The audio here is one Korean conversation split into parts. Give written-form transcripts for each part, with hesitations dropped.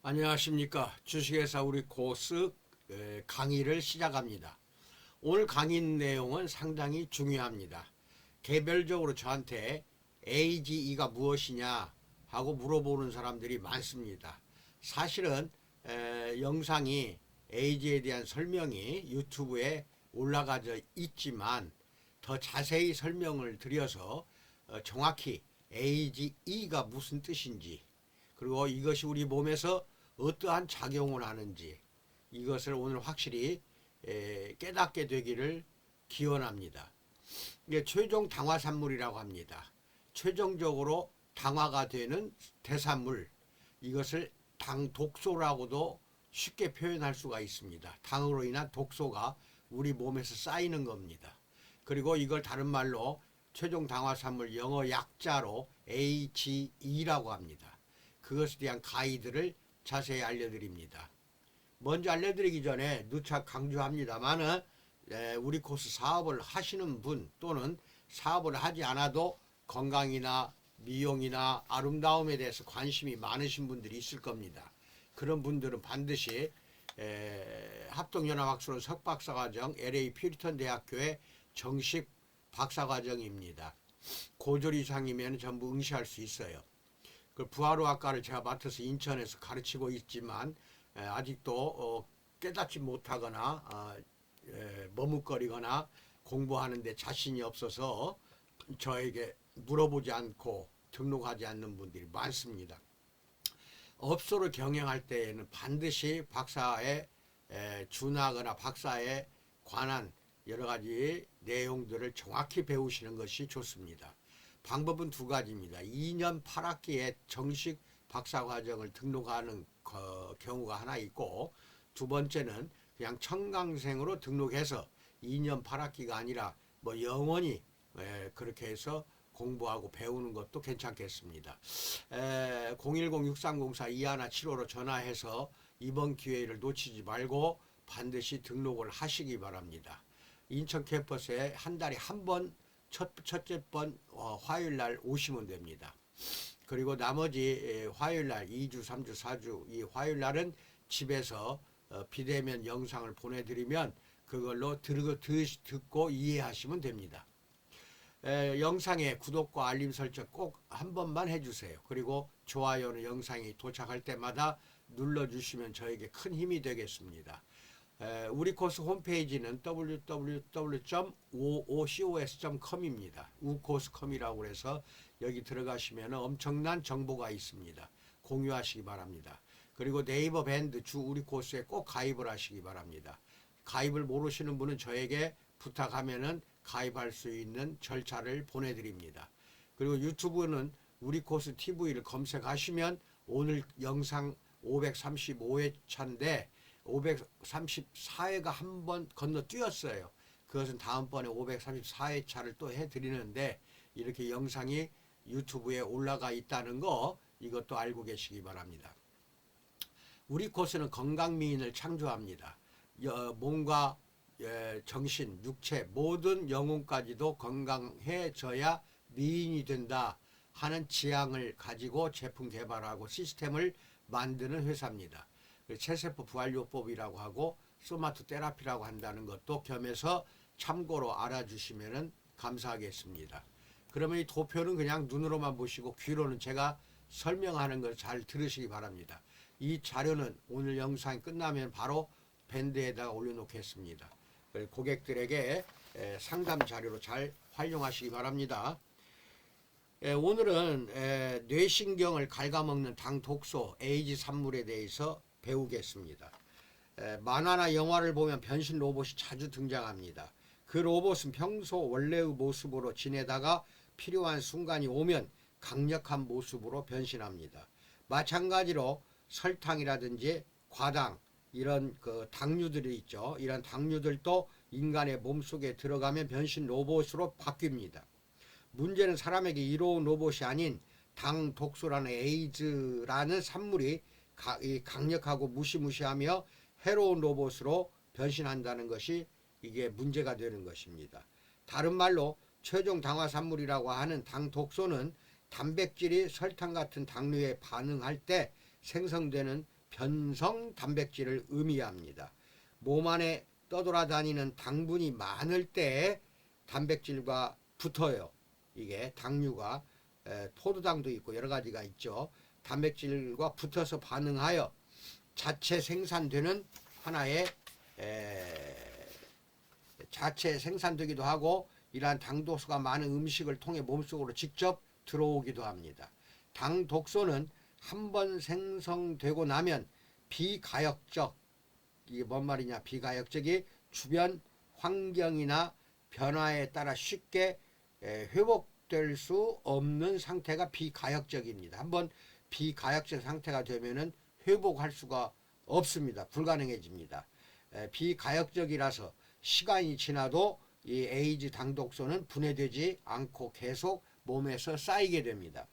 안녕하십니까. 주식회사 우리 코스 강의를 시작합니다. 오늘 강의 내용은 상당히 중요합니다. 개별적으로 저한테 AGE가 무엇이냐 하고 물어보는 사람들이 많습니다. 사실은 영상이 AG에 대한 설명이 유튜브에 올라가져 있지만 더 자세히 설명을 드려서 정확히 AGE가 무슨 뜻인지, 그리고 이것이 우리 몸에서 어떠한 작용을 하는지, 이것을 오늘 확실히 깨닫게 되기를 기원합니다. 이게 최종 당화산물이라고 합니다. 최종적으로 당화가 되는 대산물, 이것을 당독소라고도 쉽게 표현할 수가 있습니다. 당으로 인한 독소가 우리 몸에서 쌓이는 겁니다. 그리고 이걸 다른 말로 최종 당화산물 영어 약자로 AGE라고 합니다. 그것에 대한 가이드를 자세히 알려드립니다. 먼저 알려드리기 전에 누차 강조합니다만은 우리 코스 사업을 하시는 분 또는 사업을 하지 않아도 건강이나 미용이나 아름다움에 대해서 관심이 많으신 분들이 있을 겁니다. 그런 분들은 반드시 합동연합학술원 석박사과정 LA 퓨리턴 대학교의 정식 박사과정입니다. 고졸 이상이면 전부 응시할 수 있어요. 그 부하로학과를 제가 맡아서 인천에서 가르치고 있지만 아직도 깨닫지 못하거나 머뭇거리거나 공부하는데 자신이 없어서 저에게 물어보지 않고 등록하지 않는 분들이 많습니다. 업소를 경영할 때에는 반드시 박사에 준하거나 박사에 관한 여러 가지 내용들을 정확히 배우시는 것이 좋습니다. 방법은 두 가지입니다. 2년 8학기에 정식 박사과정을 등록하는 경우가 하나 있고, 두 번째는 그냥 청강생으로 등록해서 2년 8학기가 아니라 뭐 영원히 그렇게 해서 공부하고 배우는 것도 괜찮겠습니다. 010-6304-2175로 전화해서 이번 기회를 놓치지 말고 반드시 등록을 하시기 바랍니다. 인천 캠퍼스에 한 달에 한 번 첫째 번 화요일 날 오시면 됩니다. 그리고 나머지 화요일 날 2주, 3주, 4주 이 화요일 날은 집에서 비대면 영상을 보내드리면 그걸로 듣고 이해하시면 됩니다. 영상에 구독과 알림 설정 꼭 한 번만 해주세요. 그리고 좋아요는 영상이 도착할 때마다 눌러주시면 저에게 큰 힘이 되겠습니다. 우리 코스 홈페이지는 www.oocos.com입니다. ucos.com이라고 해서 여기 들어가시면 엄청난 정보가 있습니다. 공유하시기 바랍니다. 그리고 네이버 밴드 주 우리 코스에 꼭 가입을 하시기 바랍니다. 가입을 모르시는 분은 저에게 부탁하면은 가입할 수 있는 절차를 보내드립니다. 그리고 유튜브는 우리 코스 TV를 검색하시면 오늘 영상 535회차인데 534회가 한 번 건너뛰었어요. 그것은 다음번에 534회차를 또 해드리는데 이렇게 영상이 유튜브에 올라가 있다는 거 이것도 알고 계시기 바랍니다. 우리 코스는 건강미인을 창조합니다. 몸과 정신, 육체 모든 영혼까지도 건강해져야 미인이 된다 하는 지향을 가지고 제품 개발하고 시스템을 만드는 회사입니다. 체세포 부활요법이라고 하고 소마토 테라피라고 한다는 것도 겸해서 참고로 알아주시면 감사하겠습니다. 그러면 이 도표는 그냥 눈으로만 보시고 귀로는 제가 설명하는 걸 잘 들으시기 바랍니다. 이 자료는 오늘 영상이 끝나면 바로 밴드에다가 올려놓겠습니다. 고객들에게 상담 자료로 잘 활용하시기 바랍니다. 오늘은 뇌신경을 갉아먹는 당독소 에이지 산물에 대해서 배우겠습니다. 만화나 영화를 보면 변신 로봇이 자주 등장합니다. 그 로봇은 평소 원래의 모습으로 지내다가 필요한 순간이 오면 강력한 모습으로 변신합니다. 마찬가지로 설탕이라든지 과당 이런 그 당류들이 있죠. 이런 당류들도 인간의 몸속에 들어가면 변신 로봇으로 바뀝니다. 문제는 사람에게 이로운 로봇이 아닌 당 독소라는 에이즈라는 산물이 강력하고 무시무시하며 해로운 로봇으로 변신한다는 것이 이게 문제가 되는 것입니다. 다른 말로 최종 당화산물이라고 하는 당 독소는 단백질이 설탕 같은 당류에 반응할 때 생성되는 변성 단백질을 의미합니다. 몸 안에 떠돌아다니는 당분이 많을 때 단백질과 붙어요. 이게 당류가 포도당도 있고 여러 가지가 있죠. 단백질과 붙어서 반응하여 자체 생산되는 하나의 자체 생산되기도 하고 이러한 당독소가 많은 음식을 통해 몸속으로 직접 들어오기도 합니다. 당독소는 한번 생성되고 나면 비가역적, 이게 뭔 말이냐, 비가역적이 주변 환경이나 변화에 따라 쉽게 회복될 수 없는 상태가 비가역적입니다. 한번 비가역적 상태가 되면은 회복할 수가 없습니다. 불가능해집니다. 비가역적이라서 시간이 지나도 이 에이즈 당독소는 분해되지 않고 계속 몸에서 쌓이게 됩니다.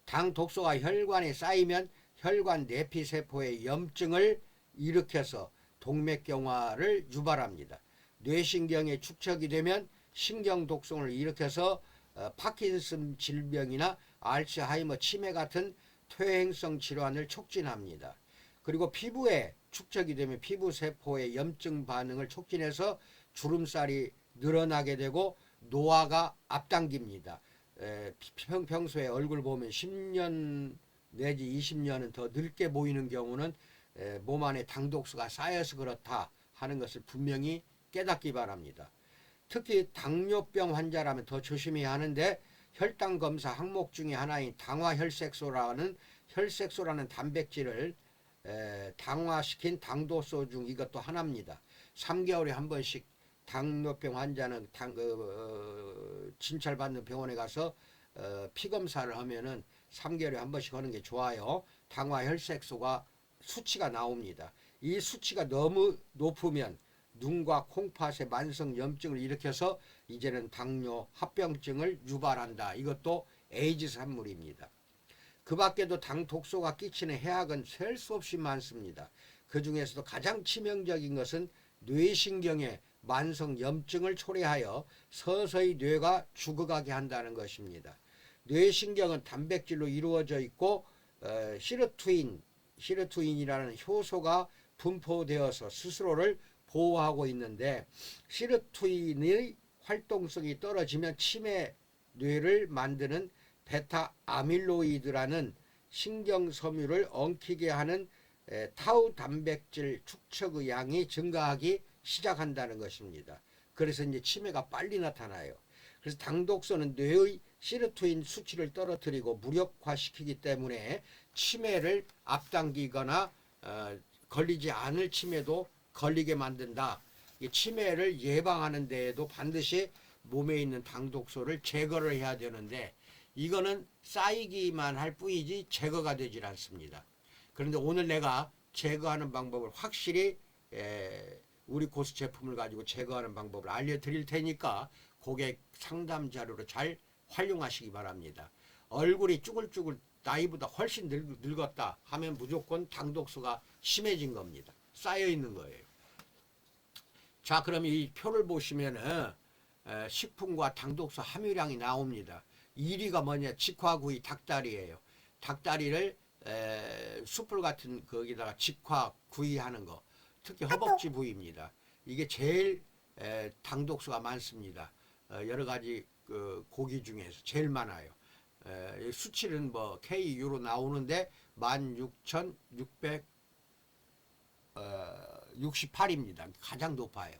당독소가 혈관에 쌓이면 혈관 내피세포의 염증을 일으켜서 동맥경화를 유발합니다. 뇌신경에 축적이 되면 신경독성을 일으켜서 파킨슨 질병이나 알츠하이머 치매 같은 퇴행성 질환을 촉진합니다. 그리고 피부에 축적이 되면 피부세포의 염증 반응을 촉진해서 주름살이 늘어나게 되고 노화가 앞당깁니다. 평소에 얼굴 보면 10년 내지 20년은 더 늙게 보이는 경우는 몸 안에 당독소가 쌓여서 그렇다 하는 것을 분명히 깨닫기 바랍니다. 특히 당뇨병 환자라면 더 조심해야 하는데 혈당 검사 항목 중에 하나인 당화혈색소라는 단백질을 당화시킨 당도소 중 이것도 하나입니다. 3개월에 한 번씩 당뇨병 환자는 진찰받는 병원에 가서 피검사를 하면은 3개월에 한 번씩 하는 게 좋아요. 당화혈색소가 수치가 나옵니다. 이 수치가 너무 높으면 눈과 콩팥에 만성 염증을 일으켜서 이제는 당뇨 합병증을 유발한다. 이것도 에이즈 산물입니다. 그 밖에도 당 독소가 끼치는 해악은 셀 수 없이 많습니다. 그 중에서도 가장 치명적인 것은 뇌신경에 만성 염증을 초래하여 서서히 뇌가 죽어가게 한다는 것입니다. 뇌신경은 단백질로 이루어져 있고 시르투인이라는 효소가 분포되어서 스스로를 보호하고 있는데 시르투인의 활동성이 떨어지면 치매 뇌를 만드는 베타 아밀로이드라는 신경섬유를 엉키게 하는 타우 단백질 축적의 양이 증가하기 시작한다는 것입니다. 그래서 이제 치매가 빨리 나타나요. 그래서 당독소는 뇌의 시르투인 수치를 떨어뜨리고 무력화시키기 때문에 치매를 앞당기거나 걸리지 않을 치매도 걸리게 만든다. 치매를 예방하는 데에도 반드시 몸에 있는 당독소를 제거를 해야 되는데 이거는 쌓이기만 할 뿐이지 제거가 되질 않습니다. 그런데 오늘 내가 제거하는 방법을 확실히 우리 고수 제품을 가지고 제거하는 방법을 알려드릴 테니까 고객 상담 자료로 잘 활용하시기 바랍니다. 얼굴이 쭈글쭈글 나이보다 훨씬 늙었다 하면 무조건 당독소가 심해진 겁니다. 쌓여 있는 거예요. 자, 그럼 이 표를 보시면은 식품과 당독소 함유량이 나옵니다. 1위가 뭐냐? 직화구이 닭다리예요. 닭다리를 숯불 같은 거기다가 직화구이하는 거, 특히 허벅지 부위입니다. 이게 제일 당독소가 많습니다. 여러 가지 그 고기 중에서 제일 많아요. 수치는 뭐 KU로 나오는데 16,668입니다. 가장 높아요.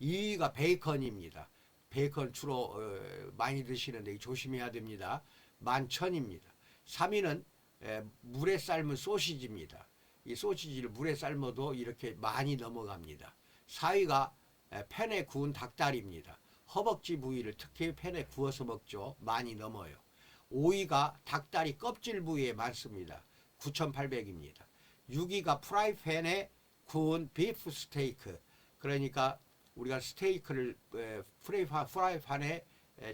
2위가 베이컨입니다. 베이컨 주로 많이 드시는데 조심해야 됩니다. 11,000입니다. 3위는 물에 삶은 소시지입니다. 이 소시지를 물에 삶아도 이렇게 많이 넘어갑니다. 4위가 팬에 구운 닭다리입니다. 허벅지 부위를 특히 팬에 구워서 먹죠. 많이 넘어요. 5위가 닭다리 껍질 부위에 많습니다. 9,800입니다. 6위가 프라이팬에 구운 비프 스테이크. 그러니까 우리가 스테이크를 프라이팬에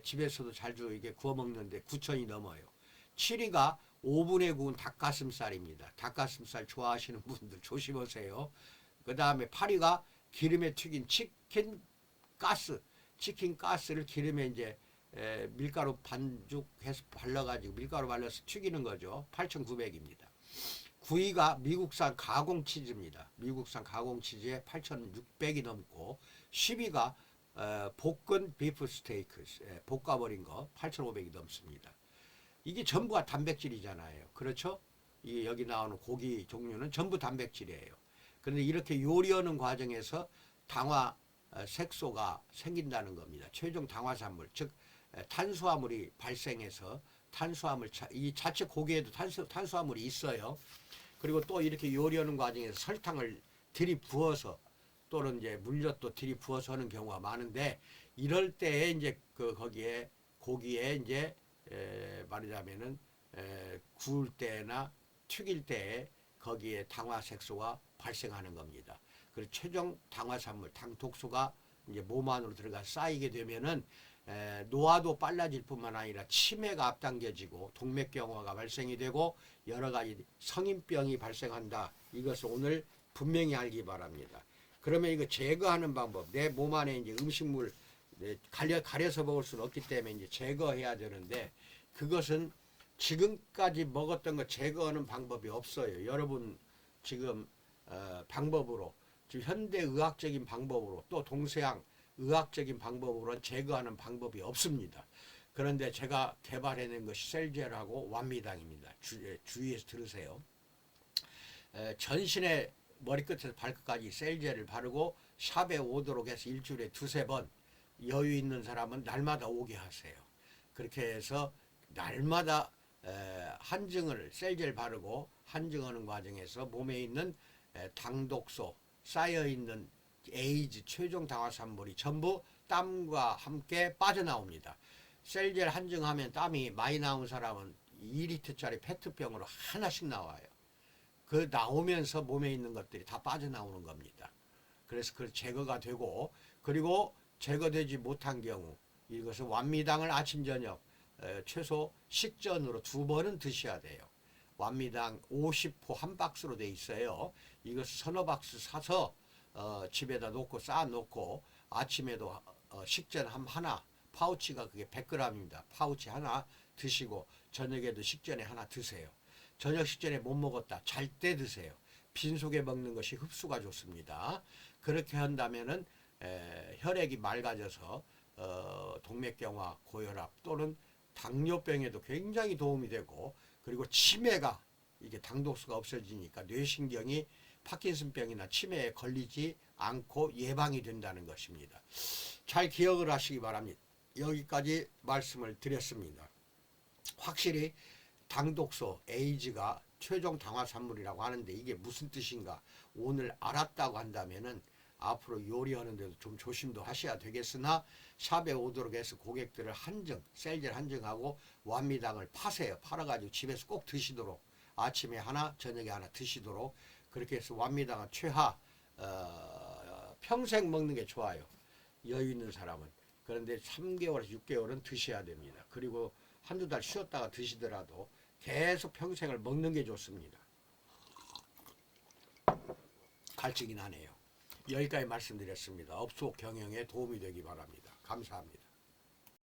집에서도 자주 이게 구워 먹는데 9,000이 넘어요. 7위가 오븐에 구운 닭가슴살입니다. 닭가슴살 좋아하시는 분들 조심하세요. 그 다음에 8위가 기름에 튀긴 치킨 가스를 기름에 이제 밀가루 반죽해서 발라가지고 밀가루 발라서 튀기는 거죠. 8,900입니다. 9위가 미국산 가공 치즈입니다. 미국산 가공 치즈에 8,600이 넘고 10위가 볶은 비프 스테이크 볶아버린 거 8,500이 넘습니다. 이게 전부가 단백질이잖아요. 그렇죠? 이 여기 나오는 고기 종류는 전부 단백질이에요. 그런데 이렇게 요리하는 과정에서 당화 색소가 생긴다는 겁니다. 최종 당화산물, 즉 탄수화물이 발생해서 탄수화물 이 자체 고기에도 탄수화물이 있어요. 그리고 또 이렇게 요리하는 과정에서 설탕을 들이부어서 또는 이제 물엿도 들이부어서 하는 경우가 많은데 이럴 때에 이제 거기에 고기에 이제 말하자면은 구울 때나 튀길 때에 거기에 당화색소가 발생하는 겁니다. 그리고 최종 당화산물, 당독소가 이제 몸 안으로 들어가 쌓이게 되면은 노화도 빨라질 뿐만 아니라 치매가 앞당겨지고 동맥경화가 발생이 되고 여러 가지 성인병이 발생한다. 이것을 오늘 분명히 알기 바랍니다. 그러면 이거 제거하는 방법, 내 몸 안에 이제 음식물 가려서 먹을 수는 없기 때문에 이제 제거해야 되는데 그것은 지금까지 먹었던 거 제거하는 방법이 없어요. 여러분 지금 방법으로 지금 현대 의학적인 방법으로 또 동서양 의학적인 방법으로는 제거하는 방법이 없습니다. 그런데 제가 개발해낸 것이 셀젤하고 완미당입니다. 주의해서 들으세요. 전신에 머리끝에서 발끝까지 셀젤을 바르고 샵에 오도록 해서 일주일에 2-3번 여유 있는 사람은 날마다 오게 하세요. 그렇게 해서 날마다 한증을 셀젤 바르고 한증하는 과정에서 몸에 있는 당독소 쌓여있는 에이즈 최종 당화산물이 전부 땀과 함께 빠져나옵니다. 셀젤 한증하면 땀이 많이 나온 사람은 2리터짜리 페트병으로 하나씩 나와요. 그 나오면서 몸에 있는 것들이 다 빠져나오는 겁니다. 그래서 그 제거가 되고 그리고 제거되지 못한 경우 이것은 완미당을 아침 저녁 최소 식전으로 2번은 드셔야 돼요. 완미당 50호 한 박스로 돼 있어요. 이것을 서너 박스 사서 집에다 놓고 쌓아놓고 아침에도 식전 하나 파우치가 그게 100g입니다. 파우치 하나 드시고 저녁에도 식전에 하나 드세요. 저녁 식전에 못 먹었다. 잘 때 드세요. 빈속에 먹는 것이 흡수가 좋습니다. 그렇게 한다면은 혈액이 맑아져서 동맥경화, 고혈압 또는 당뇨병에도 굉장히 도움이 되고 그리고 치매가 이게 당독수가 없어지니까 뇌신경이 파킨슨병이나 치매에 걸리지 않고 예방이 된다는 것입니다. 잘 기억을 하시기 바랍니다. 여기까지 말씀을 드렸습니다. 확실히 당독소, 에이즈가 최종 당화산물이라고 하는데 이게 무슨 뜻인가 오늘 알았다고 한다면은 앞으로 요리하는데도 좀 조심도 하셔야 되겠으나 샵에 오도록 해서 고객들을 한증, 셀젤 한증하고 완미당을 파세요. 팔아가지고 집에서 꼭 드시도록 아침에 하나, 저녁에 하나 드시도록 그렇게 해서 완미당은 최하 평생 먹는 게 좋아요. 여유 있는 사람은. 그런데 3개월에서 6개월은 드셔야 됩니다. 그리고 한두 달 쉬었다가 드시더라도 계속 평생을 먹는 게 좋습니다. 갈증이 나네요. 여기까지 말씀드렸습니다. 업소 경영에 도움이 되기 바랍니다. 감사합니다.